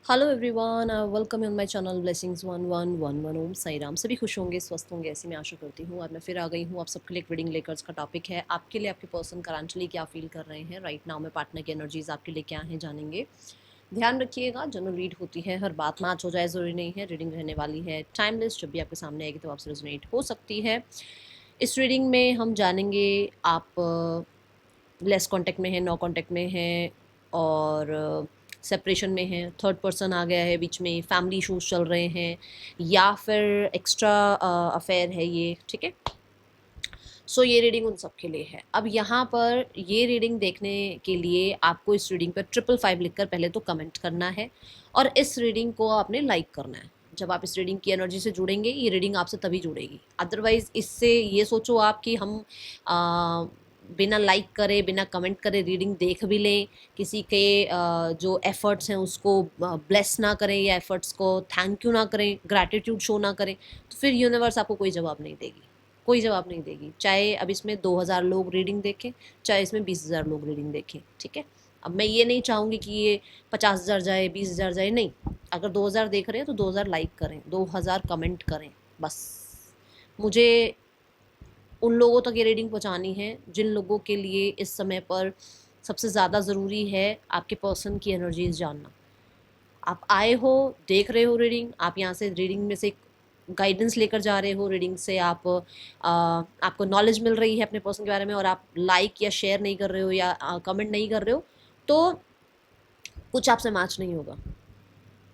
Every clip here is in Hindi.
Hello everyone, welcome on my channel blessings 1111 ओम साई राम। सभी खुश होंगे, स्वस्थ होंगे, ऐसी मैं आशा करती हूँ। आज मैं फिर आ गई हूँ आप सबके लिए एक रीडिंग लेकर। का टॉपिक है आपके लिए आपके पर्सन करंटली क्या फील कर रहे हैं राइट नाउ में, पार्टनर की एनर्जीज आपके लिए क्या हैं जानेंगे। ध्यान रखिएगा, जनरल रीड होती है, हर बात मैच हो जाए ज़रूरी नहीं है। रीडिंग रहने वाली है टाइमलेस, जब भी आपके सामने आएगी तो आपसे रेजोनेट हो सकती है। इस रीडिंग में हम जानेंगे आप लेस कांटेक्ट में है, नो कांटेक्ट में है, और सेपरेशन में है, थर्ड पर्सन आ गया है बीच में, फैमिली इशूज चल रहे हैं, या फिर एक्स्ट्रा अफेयर है ये, ठीक है। सो ये रीडिंग उन सब के लिए है। अब यहाँ पर ये रीडिंग देखने के लिए आपको इस रीडिंग पर 555 लिखकर पहले तो कमेंट करना है, और इस रीडिंग को आपने लाइक करना है। जब आप इस रीडिंग की एनर्जी से जुड़ेंगे, ये रीडिंग आपसे तभी जुड़ेगी। अदरवाइज इससे ये सोचो आप कि हम बिना लाइक करे, बिना कमेंट करे रीडिंग देख भी लें, किसी के जो एफर्ट्स हैं उसको ब्लेस ना करें, या एफर्ट्स को थैंक यू ना करें, ग्रैटिट्यूड शो ना करें, तो फिर यूनिवर्स आपको कोई जवाब नहीं देगी, कोई जवाब नहीं देगी। चाहे अब इसमें 2000 लोग रीडिंग देखें, चाहे इसमें 20,000 लोग रीडिंग देखें, ठीक है। अब मैं ये नहीं चाहूँगी कि ये 50,000 जाए, 20,000 जाए, नहीं। अगर 2000 देख रहे हैं तो 2000 लाइक करें, 2000 कमेंट करें, बस। मुझे उन लोगों तक ये रीडिंग पहुंचानी है जिन लोगों के लिए इस समय पर सबसे ज़्यादा ज़रूरी है आपके पर्सन की एनर्जीज जानना। आप आए हो, देख रहे हो रीडिंग, आप यहाँ से रीडिंग में से गाइडेंस लेकर जा रहे हो, रीडिंग से आपको नॉलेज मिल रही है अपने पर्सन के बारे में, और आप लाइक या शेयर नहीं कर रहे हो, या कमेंट नहीं कर रहे हो, तो कुछ आपसे मैच नहीं होगा।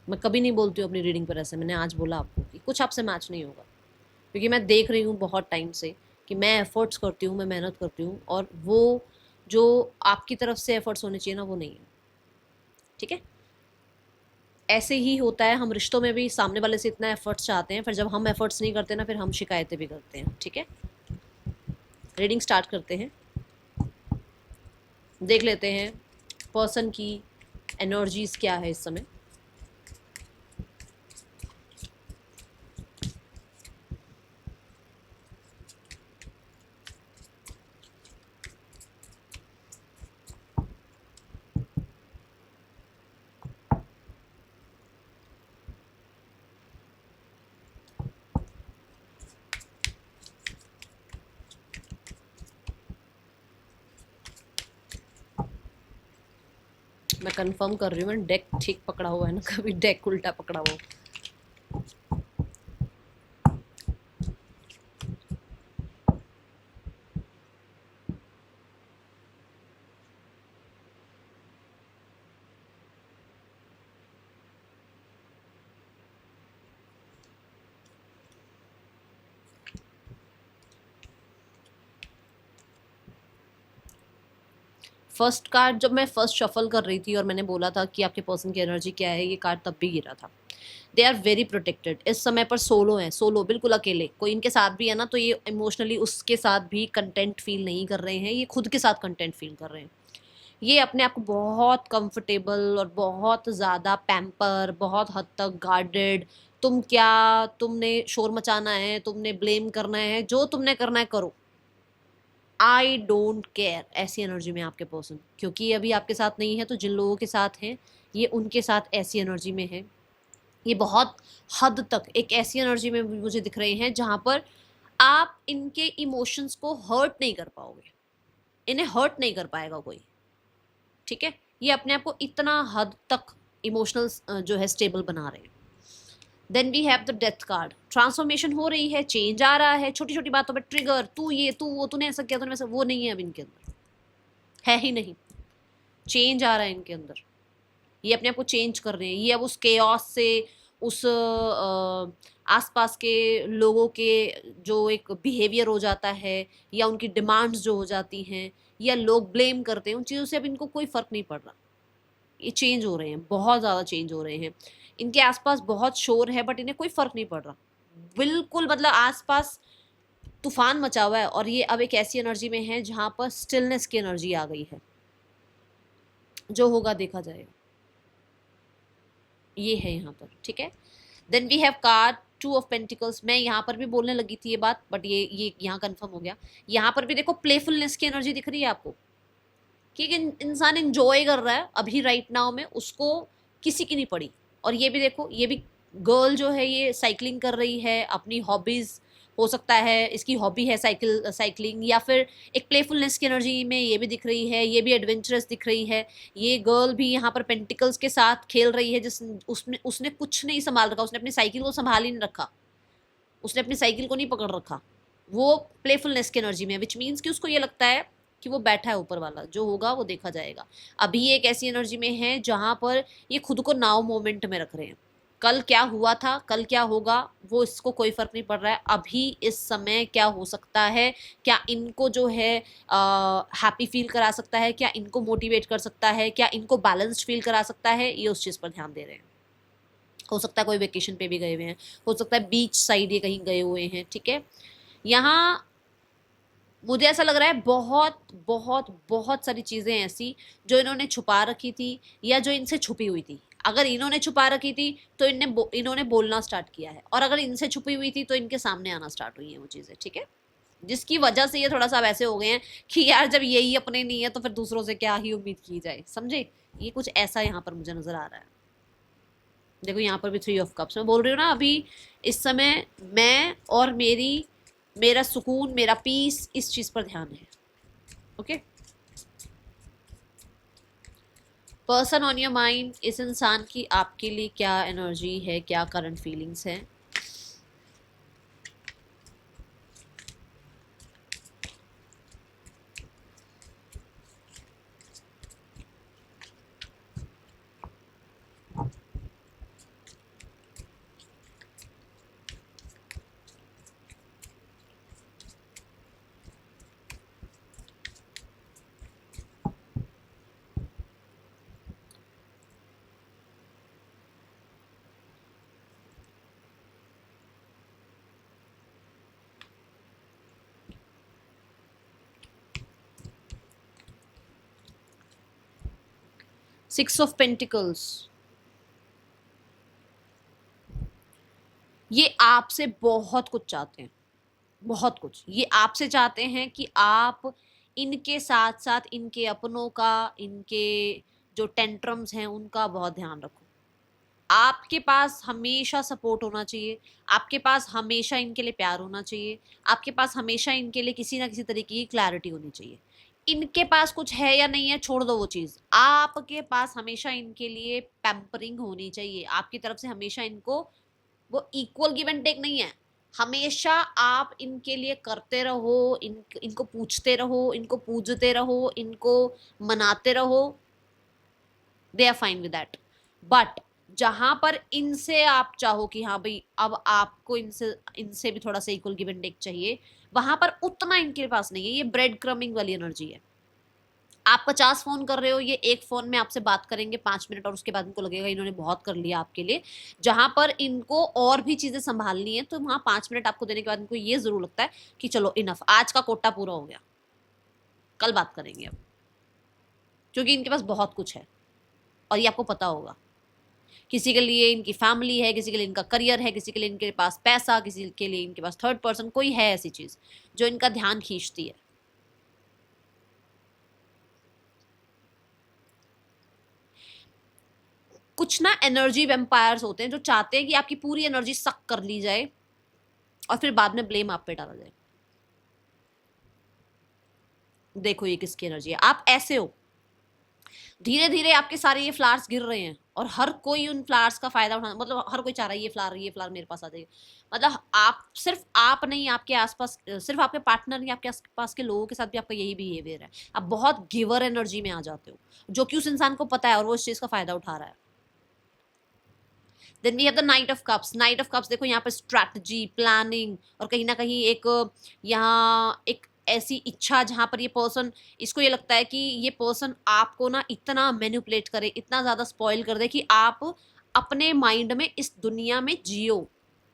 मैं कभी नहीं बोलती हूँ अपनी रीडिंग पर ऐसे, मैंने आज बोला आपको कि कुछ आपसे मैच नहीं होगा, क्योंकि मैं देख रही हूँ बहुत टाइम से कि मैं एफर्ट्स करती हूँ, मैं मेहनत करती हूँ, और वो जो आपकी तरफ से एफर्ट्स होने चाहिए ना, वो नहीं है, ठीक है। ऐसे ही होता है, हम रिश्तों में भी सामने वाले से इतना एफर्ट्स चाहते हैं, फिर जब हम एफर्ट्स नहीं करते ना, फिर हम शिकायतें भी करते हैं, ठीक है। रीडिंग स्टार्ट करते हैं, देख लेते हैं पर्सन की एनर्जीज क्या है इस समय। मैं कंफर्म कर रही हूँ, मैं डेक ठीक पकड़ा हुआ है ना, कभी डेक उल्टा पकड़ा हुआ। फर्स्ट कार्ड जब मैं फर्स्ट शफल कर रही थी और मैंने बोला था कि आपके पर्सन की एनर्जी क्या है, ये कार्ड तब भी गिरा था। दे आर वेरी प्रोटेक्टेड, इस समय पर सोलो हैं, सोलो बिल्कुल अकेले। कोई इनके साथ भी है ना, तो ये इमोशनली उसके साथ भी कंटेंट फील नहीं कर रहे हैं, ये खुद के साथ कंटेंट फील कर रहे हैं। ये अपने आप को बहुत कंफर्टेबल और बहुत ज़्यादा पैम्पर, बहुत हद तक गार्डेड। तुम क्या, तुमने शोर मचाना है, तुमने ब्लेम करना है, जो तुमने करना है करो, आई डोंट केयर, ऐसी एनर्जी में आपके पर्सन। क्योंकि ये अभी आपके साथ नहीं है, तो जिन लोगों के साथ हैं ये उनके साथ ऐसी एनर्जी में है। ये बहुत हद तक एक ऐसी एनर्जी में मुझे दिख रहे हैं जहां पर आप इनके इमोशंस को हर्ट नहीं कर पाओगे, इन्हें हर्ट नहीं कर पाएगा कोई, ठीक है। ये अपने आप को इतना हद तक इमोशनल जो है स्टेबल बना रहे हैं। Then we have the death card, transformation हो रही है, चेंज आ रहा है, छोटी छोटी बातों पर ट्रिगर, तू ये तू वो, तूने ऐसा किया, तूने वैसा, वो नहीं है अब इनके अंदर, है ही नहीं। चेंज आ रहा है इनके अंदर, ये अपने आप को चेंज कर रहे हैं। ये अब उस केओस से, उस आसपास के लोगों के जो एक बिहेवियर हो जाता है, या उनकी डिमांड्स जो हो जाती हैं, या लोग ब्लेम करते हैं, उन चीज़ों से अब इनको कोई फ़र्क नहीं पड़ रहा। ये चेंज हो रहे हैं, बहुत ज़्यादा चेंज हो रहे हैं। इनके आसपास बहुत शोर है, बट इन्हें कोई फ़र्क नहीं पड़ रहा, बिल्कुल। मतलब आसपास तूफान मचा हुआ है, और ये अब एक ऐसी एनर्जी में है जहाँ पर स्टिलनेस की एनर्जी आ गई है। जो होगा देखा जाएगा, ये है यहाँ पर, ठीक है। Then we have card 2 of pentacles. मैं यहाँ पर भी बोलने लगी थी ये बात, बट ये यहाँ कंफर्म हो गया। यहाँ पर भी देखो प्लेफुलनेस की एनर्जी दिख रही है आपको, कि इंसान इंजॉय कर रहा है अभी राइट नाउ में, उसको किसी की नहीं पड़ी। और ये भी देखो, ये भी गर्ल जो है ये साइकिलिंग कर रही है, अपनी हॉबीज हो सकता है इसकी हॉबी है साइकिलिंग, या फिर एक प्लेफुलनेस की एनर्जी में ये भी दिख रही है, ये भी एडवेंचरस दिख रही है। ये गर्ल भी यहाँ पर पेंटिकल्स के साथ खेल रही है, जिस उसने उसने कुछ नहीं संभाल रखा, उसने अपनी साइकिल को संभाल ही नहीं रखा, उसने अपनी साइकिल को नहीं पकड़ रखा। वो प्लेफुलनेस की एनर्जी में है, विच मीन्स कि उसको ये लगता है कि वो बैठा है ऊपर वाला, जो होगा वो देखा जाएगा। अभी ये एक ऐसी एनर्जी में है जहां पर ये खुद को नाउ मोमेंट में रख रहे हैं। कल क्या हुआ था, कल क्या होगा, वो इसको कोई फर्क नहीं पड़ रहा है। अभी इस समय क्या हो सकता है, क्या इनको जो है हैप्पी फील करा सकता है, क्या इनको मोटिवेट कर सकता है, क्या इनको बैलेंस्ड फील करा सकता है, ये उस चीज़ पर ध्यान दे रहे हैं। हो सकता है कोई वेकेशन पे भी गए हुए हैं, हो सकता है बीच साइड ये कहीं गए हुए हैं, ठीक है। यहाँ मुझे ऐसा लग रहा है बहुत बहुत बहुत सारी चीज़ें ऐसी जो इन्होंने छुपा रखी थी या जो इनसे छुपी हुई थी। अगर इन्होंने छुपा रखी थी तो इन्होंने बोलना स्टार्ट किया है, और अगर इनसे छुपी हुई थी तो इनके सामने आना स्टार्ट हुई है वो चीज़ें, ठीक है। जिसकी वजह से ये थोड़ा सा वैसे हो गए हैं कि यार जब यही अपने नहीं है तो फिर दूसरों से क्या ही उम्मीद की जाए, समझे। ये कुछ ऐसा यहाँ पर मुझे नजर आ रहा है। देखो यहाँ पर भी 3 ऑफ कप्स, मैं बोल रही हूँ ना, अभी इस समय मैं और मेरा सुकून, मेरा पीस, इस चीज पर ध्यान है। Okay, person on your mind, इस इंसान की आपके लिए क्या एनर्जी है, क्या करंट फीलिंग्स है। 6 ऑफ पेंटिकल्स, ये आपसे बहुत कुछ चाहते हैं, बहुत कुछ। ये आपसे चाहते हैं कि आप इनके साथ साथ इनके अपनों का, इनके जो टेंट्रम्स हैं उनका बहुत ध्यान रखो। आपके पास हमेशा सपोर्ट होना चाहिए, आपके पास हमेशा इनके लिए प्यार होना चाहिए, आपके पास हमेशा इनके लिए किसी ना किसी तरीके की क्लैरिटी होनी चाहिए। इनके पास कुछ है या नहीं है छोड़ दो वो चीज, आपके पास हमेशा इनके लिए पैम्परिंग होनी चाहिए आपकी तरफ से। हमेशा इनको वो इक्वल गिव एंड टेक नहीं है, हमेशा आप इनके लिए करते रहो, इनको पूछते रहो, इनको पूजते रहो, इनको मनाते रहो, they are fine with that. But जहां पर इनसे आप चाहो कि हाँ भाई अब आपको इनसे इनसे भी थोड़ा सा इक्वल गिव एंड टेक चाहिए, वहां पर उतना इनके पास नहीं है। ये ब्रेड क्रमिंग वाली एनर्जी है। आप 50 फोन कर रहे हो, ये एक फोन में आपसे बात करेंगे 5 मिनट, और उसके बाद इनको लगेगा इन्होंने बहुत कर लिया आपके लिए। जहां पर इनको और भी चीजें संभालनी है, तो वहां 5 मिनट आपको देने के बाद इनको ये जरूर लगता है कि चलो इनफ, आज का कोटा पूरा हो गया, कल बात करेंगे अब। क्योंकि इनके पास बहुत कुछ है और ये आपको पता होगा। किसी के लिए इनकी फैमिली है, किसी के लिए इनका करियर है, किसी के लिए इनके पास पैसा, किसी के लिए इनके पास थर्ड पर्सन कोई है, ऐसी चीज जो इनका ध्यान खींचती है। कुछ ना एनर्जी वेम्पायर्स होते हैं जो चाहते हैं कि आपकी पूरी एनर्जी सक कर ली जाए और फिर बाद में ब्लेम आप पे डाला जाए। देखो ये किसकी एनर्जी है, आप ऐसे हो। धीरे धीरे आपके सारे ये फ्लावर्स गिर रहे हैं और हर कोई उन फ्लावर्स का फायदा उठा, मतलब हर कोई चाह रहा है ये फ्लावर मेरे पास आ जाएगा। मतलब आप, सिर्फ आप नहीं, आपके आसपास, सिर्फ आपके पार्टनर नहीं, आपके आसपास के लोगों के साथ भी आपका यही बिहेवियर है। आप बहुत गिवर एनर्जी में आ जाते हो, जो कि उस इंसान को पता है और वो इस चीज का फायदा उठा रहा है। Then we have the knight of cups. Knight of cups देखो यहाँ पर स्ट्रैटेजी, प्लानिंग, और कहीं ना कहीं एक यहाँ एक ऐसी इच्छा जहां पर ये पर्सन, इसको ये लगता है कि ये पर्सन आपको ना इतना मैनिपुलेट करे, इतना ज्यादा स्पॉइल कर दे कि आप अपने माइंड में इस दुनिया में जियो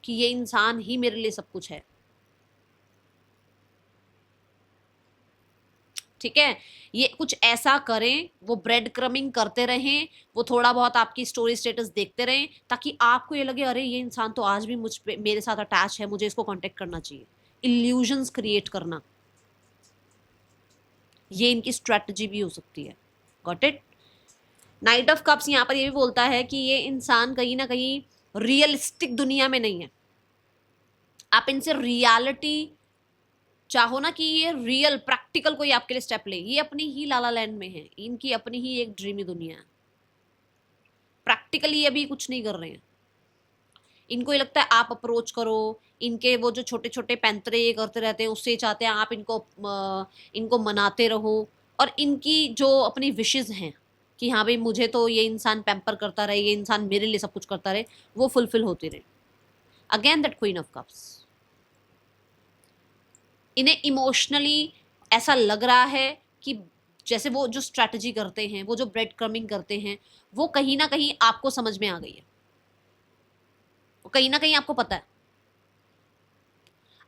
कि ये इंसान ही मेरे लिए सब कुछ है, ठीक है। ये कुछ ऐसा करें, वो ब्रेड क्रमिंग करते रहें, वो थोड़ा बहुत आपकी स्टोरी स्टेटस देखते रहें, ताकि आपको ये लगे अरे ये इंसान तो आज भी मुझ पे, मेरे साथ अटैच है, मुझे इसको कांटेक्ट करना चाहिए। इल्यूजन्स क्रिएट करना, ये इनकी स्ट्रेटजी भी हो सकती है। Got it. Night of cups यहाँ पर ये भी बोलता है कि ये इंसान कहीं ना कहीं रियलिस्टिक दुनिया में नहीं है। आप इनसे रियलिटी चाहो ना कि ये रियल प्रैक्टिकल कोई आपके लिए स्टेप ले, ये अपनी ही लाला लैंड में है, इनकी अपनी ही एक ड्रीमी दुनिया है। प्रैक्टिकली अभी कुछ नहीं कर रहे हैं। इनको ये लगता है आप अप्रोच करो, इनके वो जो छोटे छोटे पैंतरे ये करते रहते हैं उससे चाहते हैं आप इनको मनाते रहो, और इनकी जो अपनी विशेज हैं कि हाँ भाई मुझे तो ये इंसान पैम्पर करता रहे, ये इंसान मेरे लिए सब कुछ करता रहे, वो फुलफिल होती रहे। Again that queen of cups, इन्हें इमोशनली ऐसा लग रहा है कि जैसे वो जो स्ट्रैटेजी करते हैं, वो जो ब्रेड क्रमिंग करते हैं, वो कहीं ना कहीं आपको समझ में आ गई है, वो कहीं ना कहीं आपको पता है।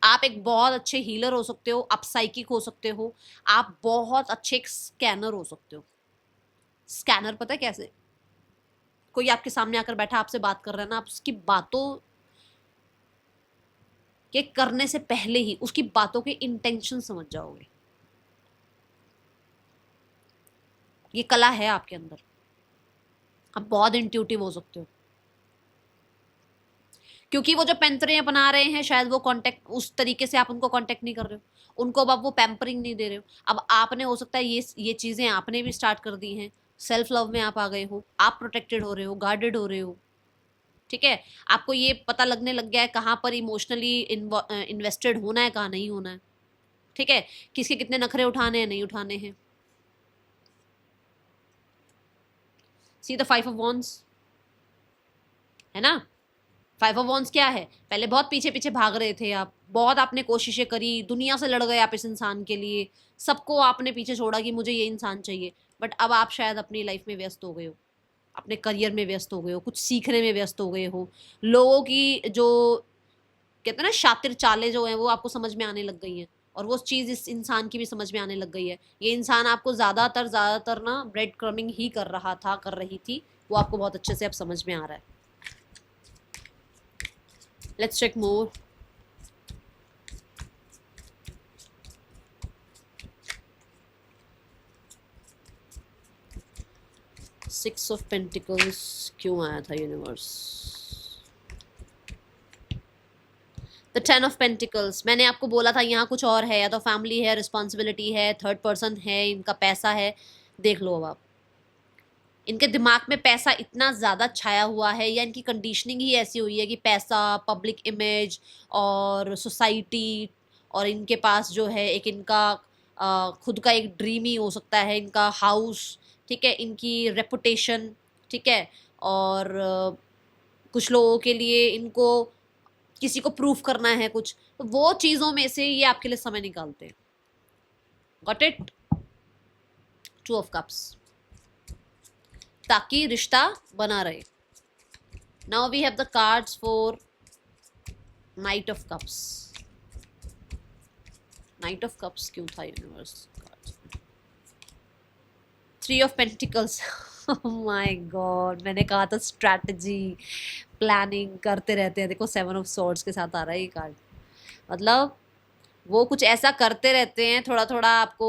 आप एक बहुत अच्छे हीलर हो सकते हो, आप साइकिक हो सकते हो, आप बहुत अच्छे एक स्कैनर हो सकते हो। स्कैनर पता है कैसे? कोई आपके सामने आकर बैठा आपसे बात कर रहा है ना, आप उसकी बातों के करने से पहले ही उसकी बातों के इंटेंशन समझ जाओगे। ये कला है आपके अंदर, आप बहुत इंट्यूटिव हो सकते हो। क्योंकि वो जो पैंतरे अपना रहे हैं, शायद वो कांटेक्ट उस तरीके से आप उनको कांटेक्ट नहीं कर रहे हो, उनको अब आप वो पैम्परिंग नहीं दे रहे हो। अब आपने हो सकता है ये चीजें आपने भी स्टार्ट कर दी हैं, सेल्फ लव में आप आ गए हो, आप प्रोटेक्टेड हो रहे हो, गार्डेड हो रहे हो, ठीक है। आपको ये पता लगने लग गया है कहाँ पर इमोशनली इन्वेस्टेड होना है, कहाँ नहीं होना है, ठीक है, किसके कितने नखरे उठाने हैं नहीं उठाने हैं। सी द 5 ऑफ वॉन्ड्स है ना। 5 ऑफ वॉन्ड्स क्या है? पहले बहुत पीछे पीछे भाग रहे थे आप, बहुत आपने कोशिशें करी, दुनिया से लड़ गए आप इस इंसान के लिए, सबको आपने पीछे छोड़ा कि मुझे ये इंसान चाहिए, बट अब आप शायद अपनी लाइफ में व्यस्त हो गए हो, अपने करियर में व्यस्त हो गए हो, कुछ सीखने में व्यस्त हो गए हो, लोगों की जो कहते हैं ना शातिर चालें जो हैं वो आपको समझ में आने लग गई हैं, और वो चीज़ इस इंसान की भी समझ में आने लग गई है। ये इंसान आपको ज़्यादातर ना ब्रेड क्रमिंग ही कर रहा था, कर रही थी, वो आपको बहुत अच्छे से अब समझ में आ रहा है। Let's check more. Six of Pentacles क्यों आया था universe? The Ten of Pentacles, मैंने आपको बोला था यहाँ कुछ और है, या तो फैमिली है, रिस्पॉन्सिबिलिटी है, थर्ड पर्सन है, इनका पैसा है। देख लो अब आप, इनके दिमाग में पैसा इतना ज़्यादा छाया हुआ है, या इनकी कंडीशनिंग ही ऐसी हुई है कि पैसा, पब्लिक इमेज और सोसाइटी, और इनके पास जो है एक इनका खुद का एक ड्रीम ही हो सकता है, इनका हाउस, ठीक है, इनकी रेपुटेशन, ठीक है, और कुछ लोगों के लिए इनको किसी को प्रूफ करना है कुछ, तो वो चीज़ों में से ये आपके लिए समय निकालते हैं। Got it? 2 ऑफ कप्स, ताकि रिश्ता बना रहे। Now we have the cards for knight of cups. Knight of cups क्यों था universe cards? 3 of pentacles. My god, मैंने कहा था स्ट्रैटेजी प्लानिंग करते रहते हैं। देखो 7 ऑफ सॉर्ड्स के साथ आ रहा है ये कार्ड, मतलब वो कुछ ऐसा करते रहते हैं। थोड़ा थोड़ा आपको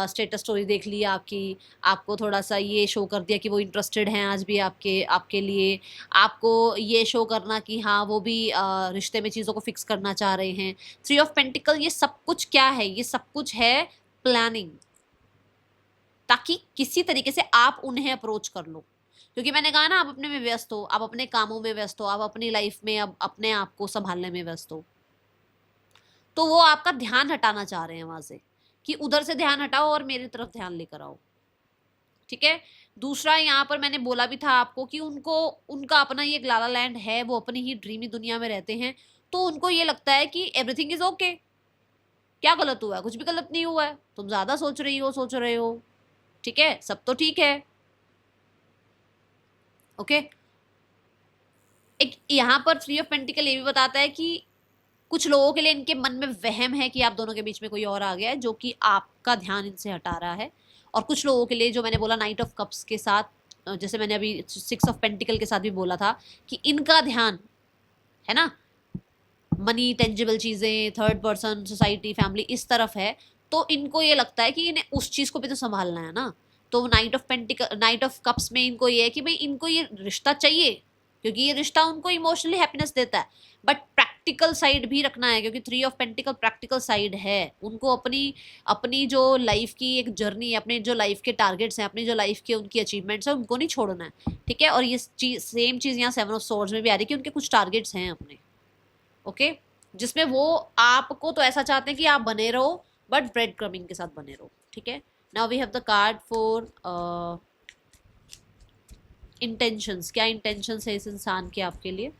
स्टेटस स्टोरी देख ली आपकी, आपको थोड़ा सा ये शो कर दिया कि वो इंटरेस्टेड हैं आज भी आपके लिए, आपको ये शो करना कि हाँ वो भी रिश्ते में चीज़ों को फिक्स करना चाह रहे हैं। 3 ऑफ पेंटिकल, ये सब कुछ क्या है? ये सब कुछ है प्लानिंग, ताकि किसी तरीके से आप उन्हें अप्रोच कर लो। क्योंकि मैंने कहा ना, आप अपने में व्यस्त हो, आप अपने कामों में व्यस्त हो, आप अपनी लाइफ में अब अपने आप को संभालने में व्यस्त हो, तो वो आपका ध्यान हटाना चाह रहे हैं वहां से, कि उधर से ध्यान हटाओ और मेरी तरफ ध्यान लेकर आओ, ठीक है। दूसरा, यहाँ पर मैंने बोला भी था आपको कि उनका अपना ये एक लाला लैंड है, वो अपनी ही ड्रीमी दुनिया में रहते हैं, तो उनको ये लगता है कि एवरीथिंग इज ओके। क्या गलत हुआ है? कुछ भी गलत नहीं हुआ है, तुम ज्यादा सोच रहे हो, ठीक है, सब तो ठीक है, ओके। एक यहाँ पर 3 ऑफ पेंटिकल ये भी बताता है कि कुछ लोगों के लिए इनके मन में वहम है कि आप दोनों के बीच में कोई और आ गया है जो कि आपका ध्यान इनसे हटा रहा है। और कुछ लोगों के लिए, जो मैंने बोला नाइट ऑफ कप्स के साथ, जैसे मैंने अभी 6 ऑफ पेंटिकल के साथ भी बोला था कि इनका ध्यान है ना मनी, टेंजिबल चीज़ें, थर्ड पर्सन, सोसाइटी, फैमिली, इस तरफ है। तो इनको ये लगता है कि इन्हें उस चीज़ को भी तो संभालना है ना, तो नाइट ऑफ कप्स में इनको ये है कि भाई इनको ये रिश्ता चाहिए, क्योंकि ये रिश्ता उनको इमोशनली हैप्पीनेस देता है, बट प्रैक्टिकल साइड भी रखना है, क्योंकि three of pentacle practical side है। उनको अपनी अपनी जो लाइफ की एक जर्नी है, अपने जो लाइफ के टारगेट्स हैं, अपनी जो लाइफ के उनकी अचीवमेंट्स हैं, उनको नहीं छोड़ना है, ठीक है। और ये सेम चीज़ यहाँ सेवन ऑफ सोर्ड्स में भी आ रही है कि उनके कुछ टारगेट्स हैं अपने, ओके, जिसमें वो आपको तो ऐसा चाहते हैं कि आप बने रहो, बट ब्रेड क्रमिंग के साथ बने रहो, ठीक है। Now we have the card for intentions. क्या इंटेंशंस है इस इंसान के आपके लिए?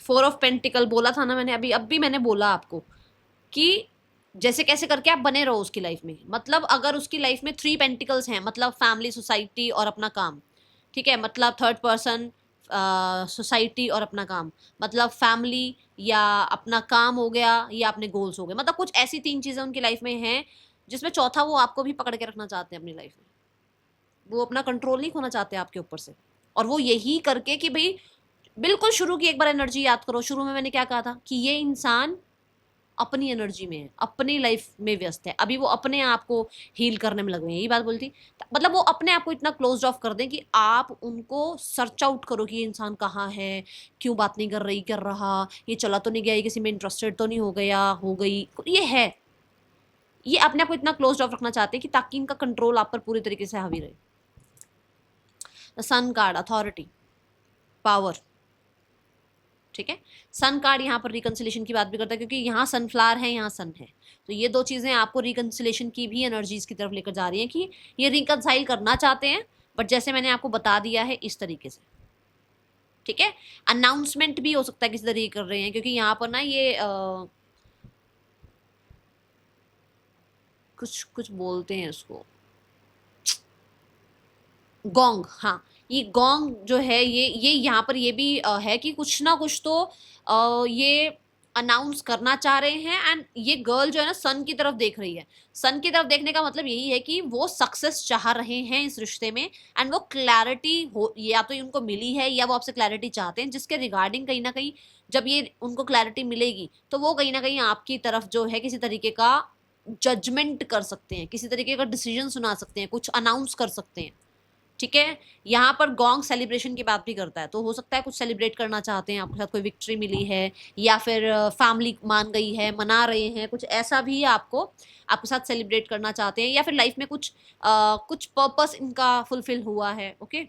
फोर ऑफ पेंटिकल बोला था ना मैंने, अभी मैंने बोला आपको कि जैसे कैसे करके आप बने रहो उसकी लाइफ में। मतलब अगर उसकी लाइफ में थ्री पेंटिकल्स हैं, मतलब फैमिली, सोसाइटी और अपना काम, ठीक है, मतलब थर्ड पर्सन, सोसाइटी और अपना काम, मतलब फैमिली या अपना काम हो गया या अपने गोल्स हो गए, मतलब कुछ ऐसी तीन चीजें उनकी लाइफ में हैं जिसमें चौथा वो आपको भी पकड़ के रखना चाहते हैं अपनी लाइफ में। वो अपना कंट्रोल नहीं खोना चाहते आपके ऊपर से, और वो यही करके कि भाई बिल्कुल शुरू की एक बार एनर्जी याद करो। शुरू में मैंने क्या कहा था कि ये इंसान अपनी एनर्जी में है, अपनी लाइफ में व्यस्त है, अभी वो अपने आप को हील करने में लगे हैं, यही बात बोलती। मतलब वो अपने आप को इतना क्लोज ऑफ कर दें कि आप उनको सर्च आउट करो कि ये इंसान कहाँ है, क्यों बात नहीं कर रहा, ये चला तो नहीं गया, ये किसी में इंटरेस्टेड तो नहीं हो गया, हो गई, ये है। ये अपने आप को इतना क्लोज ऑफ रखना चाहते हैं कि ताकि इनका कंट्रोल आप पर पूरी तरीके से हावी रहे। The sun card, authority, power, ठीक है। सन कार्ड यहाँ पर रिकंसिलेशन की बात भी करता है, क्योंकि यहाँ सनफ्लावर है, यहाँ सन है, तो ये दो चीजें आपको रिकंसिलेशन की भी एनर्जीज की तरफ लेकर जा रही हैं कि ये रिकंसाइल करना चाहते हैं, बट जैसे मैंने आपको बता दिया है इस तरीके से, ठीक है। अनाउंसमेंट भी हो सकता है किसी तरीके कर रहे हैं, क्योंकि यहाँ पर ना ये कुछ कुछ बोलते हैं इसको, गोंग, हाँ, ये गोंग जो है ये यहाँ पर ये भी है कि कुछ ना कुछ तो ये अनाउंस करना चाह रहे हैं। एंड ये गर्ल जो है ना सन की तरफ देख रही है। सन की तरफ देखने का मतलब यही है कि वो सक्सेस चाह रहे हैं इस रिश्ते में, एंड वो क्लैरिटी हो, या तो उनको मिली है या वो आपसे क्लैरिटी चाहते हैं, जिसके रिगार्डिंग कहीं ना कहीं जब ये उनको क्लैरिटी मिलेगी तो वो कहीं ना कहीं आपकी तरफ जो है किसी तरीके का जजमेंट कर सकते हैं, किसी तरीके का डिसीजन सुना सकते हैं, कुछ अनाउंस कर सकते हैं, ठीक है। यहाँ पर गोंग सेलिब्रेशन की बात भी करता है, तो हो सकता है कुछ सेलिब्रेट करना चाहते हैं, आपके साथ कोई विक्ट्री मिली है, या फिर फैमिली मान गई है, मना रहे हैं, कुछ ऐसा भी आपको आपके साथ सेलिब्रेट करना चाहते हैं, या फिर लाइफ में कुछ पर्पस इनका फुलफिल हुआ है, ओके।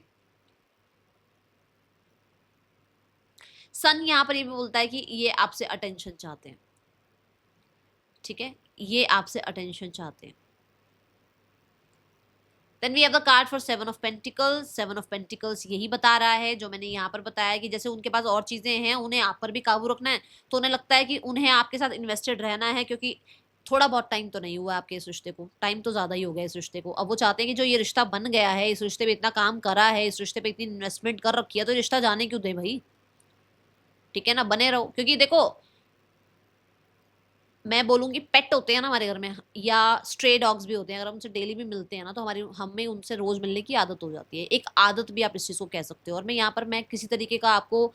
सन यहाँ पर ये भी बोलता है कि ये आपसे अटेंशन चाहते हैं, ठीक है, ये आपसे अटेंशन चाहते हैं। Then we have the card for seven of pentacles. Seven of pentacles यही बता रहा है जो मैंने यहाँ पर बताया कि जैसे उनके पास और चीजें हैं, उन्हें आप पर भी काबू रखना है, तो उन्हें लगता है कि उन्हें आपके साथ इन्वेस्टेड रहना है, क्योंकि थोड़ा बहुत टाइम तो नहीं हुआ आपके इस रिश्ते को, टाइम तो ज्यादा ही हो गया इस रिश्ते को। अब वो चाहते हैं कि जो ये रिश्ता बन गया है, इस रिश्ते पे इतना काम करा है, इस रिश्ते पे इतनी इन्वेस्टमेंट कर रखी है, तो रिश्ता जाने क्यों दे भाई, ठीक है ना, बने रहो। क्योंकि देखो मैं बोलूंगी पेट होते हैं ना हमारे घर में, या स्ट्रे डॉग्स भी होते हैं, अगर हम उनसे डेली भी मिलते हैं ना तो हमें उनसे रोज मिलने की आदत हो जाती है, एक आदत भी आप इस चीज को कह सकते हो। और मैं यहाँ पर मैं किसी तरीके का आपको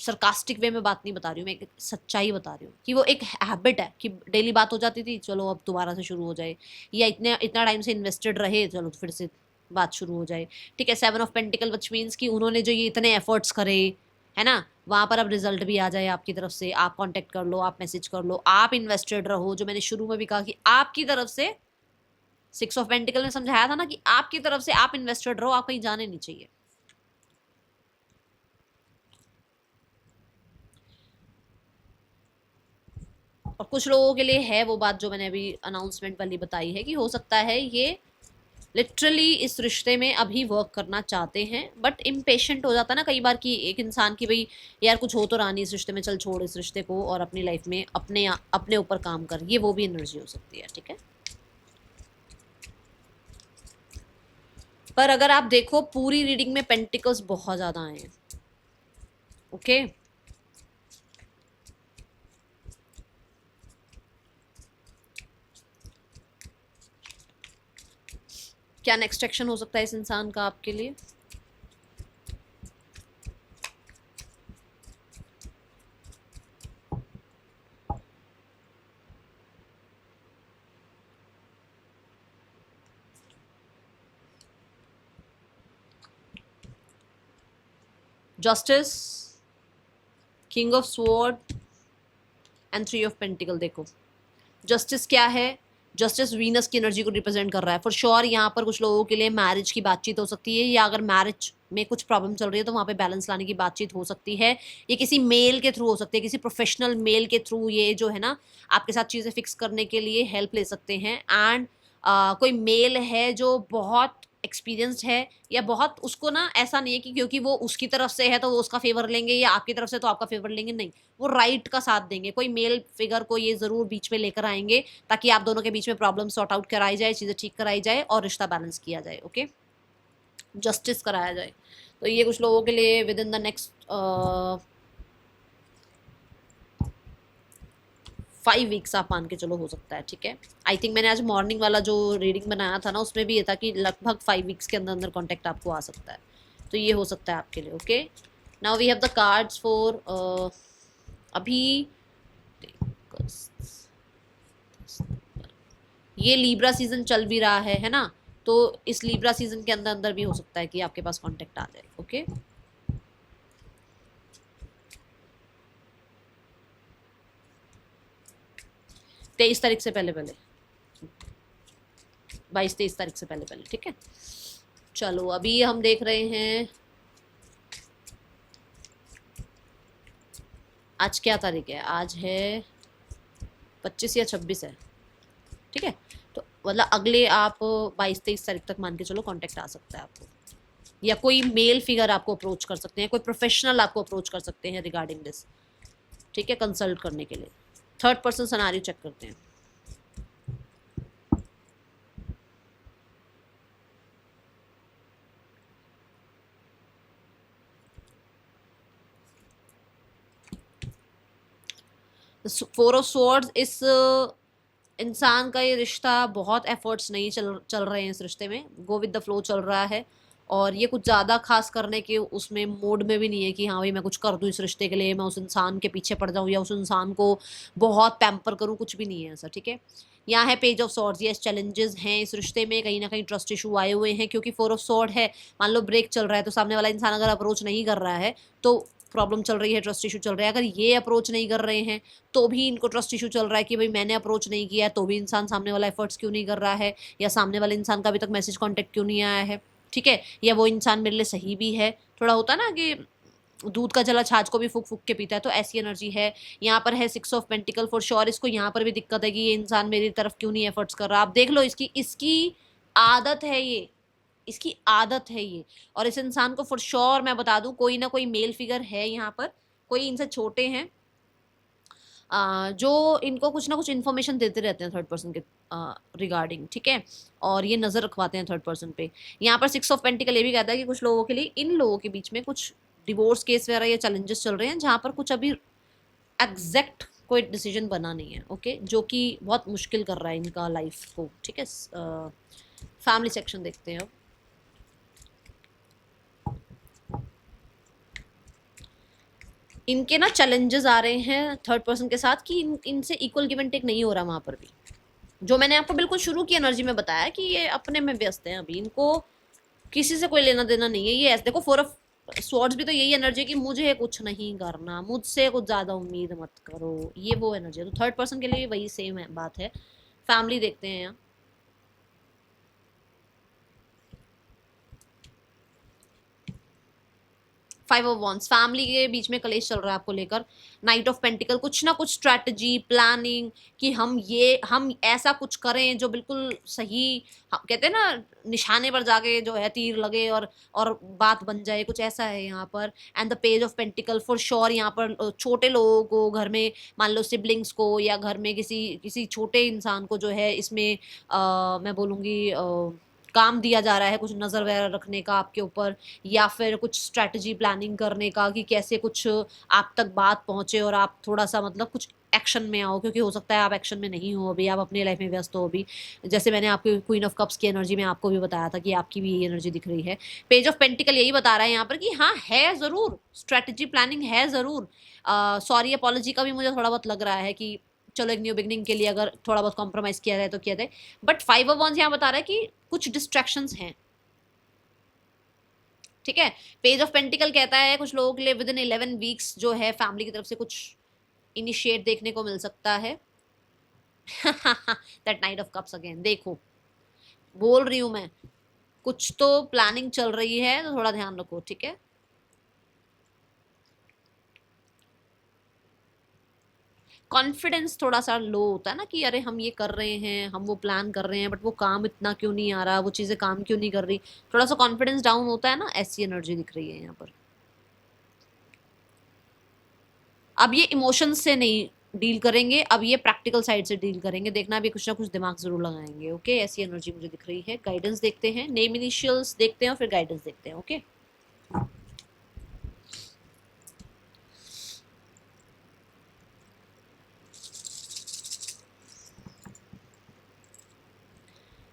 सरकास्टिक वे में बात नहीं बता रही हूँ, मैं एक सच्चाई बता रही हूँ कि वो एक हैबिट है कि डेली बात हो जाती थी, चलो अब दोबारा से शुरू हो जाए, या इतना टाइम से इन्वेस्टेड रहे, चलो फिर से बात शुरू हो जाए, ठीक है। Seven of pentacle which means कि उन्होंने जो ये इतने एफर्ट्स करे है ना, वहां पर अब रिजल्ट भी आ जाए आपकी तरफ से, आप कांटेक्ट कर लो, आप मैसेज कर लो, आप इन्वेस्टेड रहो, जो मैंने शुरू में भी कहा कि आपकी तरफ से, सिक्स ऑफ पेंटिकल में समझाया था ना कि आपकी तरफ से आप इन्वेस्टेड रहो, आप कहीं जाने नहीं चाहिए। और कुछ लोगों के लिए है वो बात जो मैंने अभी अनाउंसमेंट वाली बताई है कि हो सकता है ये लिटरली इस रिश्ते में अभी वर्क करना चाहते हैं, बट इम्पेशेंट हो जाता है ना कई बार कि एक इंसान की भाई यार कुछ हो तो रहा नहीं इस रिश्ते में, चल छोड़ इस रिश्ते को और अपनी लाइफ में अपने ऊपर काम कर, ये वो भी एनर्जी हो सकती है, ठीक है। पर अगर आप देखो पूरी रीडिंग में पेंटिकल्स बहुत ज्यादा आए हैं। ओके, क्या नेक्स्ट एक्शन हो सकता है इस इंसान का आपके लिए? Justice, king of sword and three of pentacle. देखो जस्टिस क्या है, जस्टिस वीनस की एनर्जी को रिप्रेजेंट कर रहा है। फॉर श्योर यहाँ पर कुछ लोगों के लिए मैरिज की बातचीत हो सकती है, या अगर मैरिज में कुछ प्रॉब्लम चल रही है तो वहाँ पे बैलेंस लाने की बातचीत हो सकती है। ये किसी मेल के थ्रू हो सकती है, किसी प्रोफेशनल मेल के थ्रू ये जो है ना आपके साथ चीज़ें फिक्स करने के लिए हेल्प ले सकते हैं। एंड कोई मेल है जो बहुत एक्सपीरियंस्ड है, या बहुत उसको ना ऐसा नहीं है कि क्योंकि वो उसकी तरफ से है तो वो उसका फेवर लेंगे, या आपकी तरफ से तो आपका फेवर लेंगे, नहीं, वो राइट का साथ देंगे। कोई मेल फिगर को ये जरूर बीच में लेकर आएंगे ताकि आप दोनों के बीच में प्रॉब्लम सॉर्ट आउट कराई जाए, चीज़ें ठीक कराई जाए और रिश्ता बैलेंस किया जाए। ओके, जस्टिस कराया जाए। तो ये कुछ लोगों के लिए with in the next 5 weeks आप मान के चलो हो सकता है। ठीक है, आई थिंक मैंने आज मॉर्निंग वाला जो रीडिंग बनाया था ना उसमें भी ये था कि लगभग 5 वीक्स के अंदर अंदर कॉन्टेक्ट आपको आ सकता है। तो ये हो सकता है आपके लिए। Okay, now we have the cards for अभी ये लीब्रा सीजन चल भी रहा है ना, तो इस लीब्रा सीजन के अंदर अंदर भी हो सकता है कि आपके पास कांटेक्ट आ जाए। ओके, 23 तारीख से पहले पहले, 22-23 तारीख से पहले पहले। ठीक है, चलो अभी हम देख रहे हैं आज क्या तारीख है। आज है 25 या 26 है। ठीक है, तो मतलब अगले आप 22-23 तारीख तक मान के चलो कांटेक्ट आ सकता है आपको, या कोई मेल फिगर आपको अप्रोच कर सकते हैं, कोई प्रोफेशनल आपको अप्रोच कर सकते हैं रिगार्डिंग दिस। ठीक है, कंसल्ट करने के लिए। थर्ड पर्सन सिनेरियो चेक करते हैं। फोर ऑफ स्वॉर्ड्स, इस इंसान का ये रिश्ता बहुत एफर्ट्स नहीं चल चल रहे हैं इस रिश्ते में, गो विद द फ्लो चल रहा है। और ये कुछ ज़्यादा खास करने के उसमें मोड में भी नहीं है कि हाँ भाई मैं कुछ कर दूँ इस रिश्ते के लिए, मैं उस इंसान के पीछे पड़ जाऊँ या उस इंसान को बहुत पैम्पर करूँ, कुछ भी नहीं है ऐसा। ठीक है, यहाँ है पेज ऑफ सॉर्ड्स। ये चैलेंजेस हैं इस रिश्ते में, कहीं ना कहीं ट्रस्ट इशू आए हुए हैं क्योंकि फोर ऑफ सॉर्ड है। मान लो ब्रेक चल रहा है तो सामने वाला इंसान अगर अप्रोच नहीं कर रहा है तो प्रॉब्लम चल रही है, ट्रस्ट इशू चल रहा है। अगर ये अप्रोच नहीं कर रहे हैं तो भी इनको ट्रस्ट इशू चल रहा है कि भाई मैंने अप्रोच नहीं किया है तो भी इंसान सामने वाला एफर्ट्स क्यों नहीं कर रहा है, या सामने वाले इंसान का अभी तक मैसेज कॉन्टेक्ट क्यों नहीं आया है। ठीक है, या वो इंसान मेरे लिए सही भी है। थोड़ा होता है ना कि दूध का जला छाछ को भी फूक फूक के पीता है, तो ऐसी एनर्जी है। यहाँ पर है 6 ऑफ पेंटिकल। फॉर श्योर इसको यहाँ पर भी दिक्कत है कि ये इंसान मेरी तरफ क्यों नहीं एफर्ट्स कर रहा। आप देख लो, इसकी इसकी आदत है ये, इसकी आदत है ये। और इस इंसान को फॉर श्योर मैं बता दूं कोई ना कोई मेल फिगर है यहाँ पर, कोई इनसे छोटे हैं जो इनको कुछ ना कुछ इन्फॉर्मेशन देते रहते हैं थर्ड पर्सन के रिगार्डिंग। ठीक है, और ये नज़र रखवाते हैं थर्ड पर्सन पे। यहाँ पर 6 ऑफ पेंटिकल ये भी कहता है कि कुछ लोगों के लिए, इन लोगों के बीच में कुछ डिवोर्स केस वगैरह या चैलेंजेस चल रहे हैं जहाँ पर कुछ अभी एग्जैक्ट कोई डिसीजन बना नहीं है। ओके, जो कि बहुत मुश्किल कर रहा है इनका लाइफ को। ठीक है, फैमिली सेक्शन देखते हैं अब। इनके ना चैलेंजेस आ रहे हैं थर्ड पर्सन के साथ कि इनसे इक्वल गिव एंड टेक नहीं हो रहा वहां पर भी। जो मैंने आपको बिल्कुल शुरू की एनर्जी में बताया कि ये अपने में व्यस्त हैं अभी, इनको किसी से कोई लेना देना नहीं है। ये ऐसे देखो, फोर ऑफ स्वॉर्ड्स भी तो यही एनर्जी है कि मुझे कुछ नहीं करना, मुझसे कुछ ज्यादा उम्मीद मत करो, ये वो एनर्जी है। तो थर्ड पर्सन के लिए वही सेम बात है। फैमिली देखते हैं यहाँ। 5 ऑफ वॉन्ड्स, फैमिली के बीच में कलेश चल रहा है आपको लेकर। नाइट ऑफ पेंटिकल, कुछ ना कुछ स्ट्रैटेजी प्लानिंग कि हम ऐसा कुछ करें जो बिल्कुल सही, हम कहते हैं ना निशाने पर जाके जो है तीर लगे और बात बन जाए, कुछ ऐसा है यहाँ पर। And the page of pentacle, for sure यहाँ पर छोटे लोगों को घर में, मान लो सिबलिंग्स को, या घर में किसी किसी छोटे इंसान को जो है इसमें मैं बोलूँगी काम दिया जा रहा है, कुछ नज़र वगैरह रखने का आपके ऊपर, या फिर कुछ स्ट्रैटेजी प्लानिंग करने का कि कैसे कुछ आप तक बात पहुंचे और आप थोड़ा सा मतलब कुछ एक्शन में आओ, क्योंकि हो सकता है आप एक्शन में नहीं हो अभी, आप अपनी लाइफ में व्यस्त हो अभी। जैसे मैंने आपकी क्वीन ऑफ कप्स की एनर्जी में आपको भी बताया था कि आपकी भी ये एनर्जी दिख रही है। पेज ऑफ पेंटिकल यही बता रहा है यहाँ पर कि हाँ है ज़रूर, स्ट्रैटेजी प्लानिंग है ज़रूर। सॉरी अपॉलॉजी का भी मुझे थोड़ा बहुत लग रहा है कि चलो एक न्यू बिगनिंग के लिए अगर थोड़ा बहुत कॉम्प्रोमाइज़ किया जाए तो किया जाए, बट 5 ऑफ wands यहाँ बता रहा है कि कुछ डिस्ट्रैक्शंस हैं। ठीक है, पेज ऑफ पेंटिकल कहता है कुछ लोगों के लिए विद इन 11 वीक्स जो है फैमिली की तरफ से कुछ इनिशिएट देखने को मिल सकता है। That night of cups again, देखो बोल रही हूं मैं, कुछ तो प्लानिंग चल रही है, तो थोड़ा ध्यान रखो, ठीक है। कॉन्फिडेंस थोड़ा सा लो होता है ना कि अरे हम ये कर रहे हैं, हम वो प्लान कर रहे हैं, बट वो काम इतना क्यों नहीं आ रहा, वो चीजें काम क्यों नहीं कर रही, थोड़ा सा कॉन्फिडेंस डाउन होता है ना, ऐसी एनर्जी दिख रही है यहाँ पर। अब ये इमोशंस से नहीं डील करेंगे, अब ये प्रैक्टिकल साइड से डील करेंगे, देखना अभी कुछ ना कुछ दिमाग जरूर लगाएंगे। ओके, ऐसी एनर्जी मुझे दिख रही है। गाइडेंस देखते हैं, नेम इनिशियल्स देखते हैं और फिर गाइडेंस देखते हैं। ओके,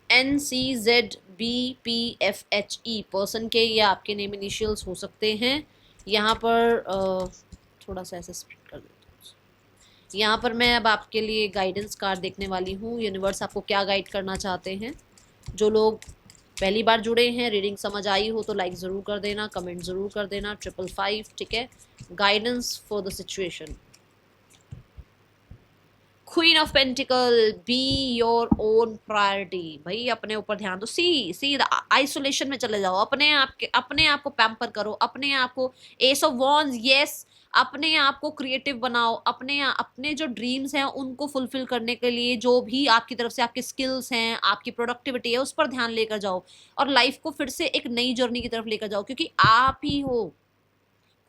NCZBPFHE पर्सन के या आपके नेम इनिशियल्स हो सकते हैं। यहाँ पर थोड़ा सा ऐसे स्प्लिट कर देते हैं। यहाँ पर मैं अब आपके लिए गाइडेंस कार्ड देखने वाली हूँ, यूनिवर्स आपको क्या गाइड करना चाहते हैं। जो लोग पहली बार जुड़े हैं, रीडिंग समझ आई हो तो लाइक ज़रूर कर देना, कमेंट ज़रूर कर देना, 555, ठीक है। Guidance for the situation. Queen of pentacle, be your own priority. भाई अपने ऊपर ध्यान दो, सी आइसोलेशन में चले जाओ, अपने आप को पैम्पर करो, अपने आप को। एस ऑफ वॉन्ड्स, यस, अपने आप को क्रिएटिव बनाओ, अपने जो ड्रीम्स हैं उनको फुलफिल करने के लिए जो भी आपकी तरफ से आपके स्किल्स हैं, आपकी प्रोडक्टिविटी है, उस पर ध्यान लेकर जाओ और लाइफ को फिर से एक नई जर्नी की तरफ लेकर जाओ, क्योंकि आप ही हो।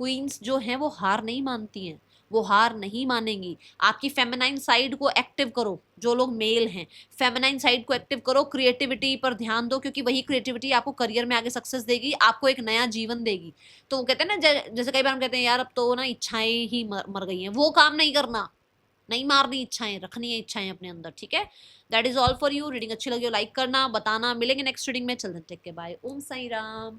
क्वींस जो हैं वो हार नहीं मानती हैं, वो हार नहीं मानेंगी। आपकी फेमिनाइन साइड को एक्टिव करो, जो लोग मेल हैं फेमिनाइन साइड को एक्टिव करो, क्रिएटिविटी पर ध्यान दो, क्योंकि वही क्रिएटिविटी आपको करियर में आगे सक्सेस देगी, आपको एक नया जीवन देगी। तो वो कहते हैं ना, जैसे कई बार हम कहते हैं यार अब तो ना इच्छाएं ही मर गई हैं, वो काम नहीं करना, नहीं मारनी इच्छाएं, रखनी है इच्छाएं अपने अंदर, ठीक है। That is all for you. Reading अच्छी लगी हो लाइक करना, बताना। मिलेंगे नेक्स्ट रीडिंग में, चलते टेक के, बाय, ओम साई राम।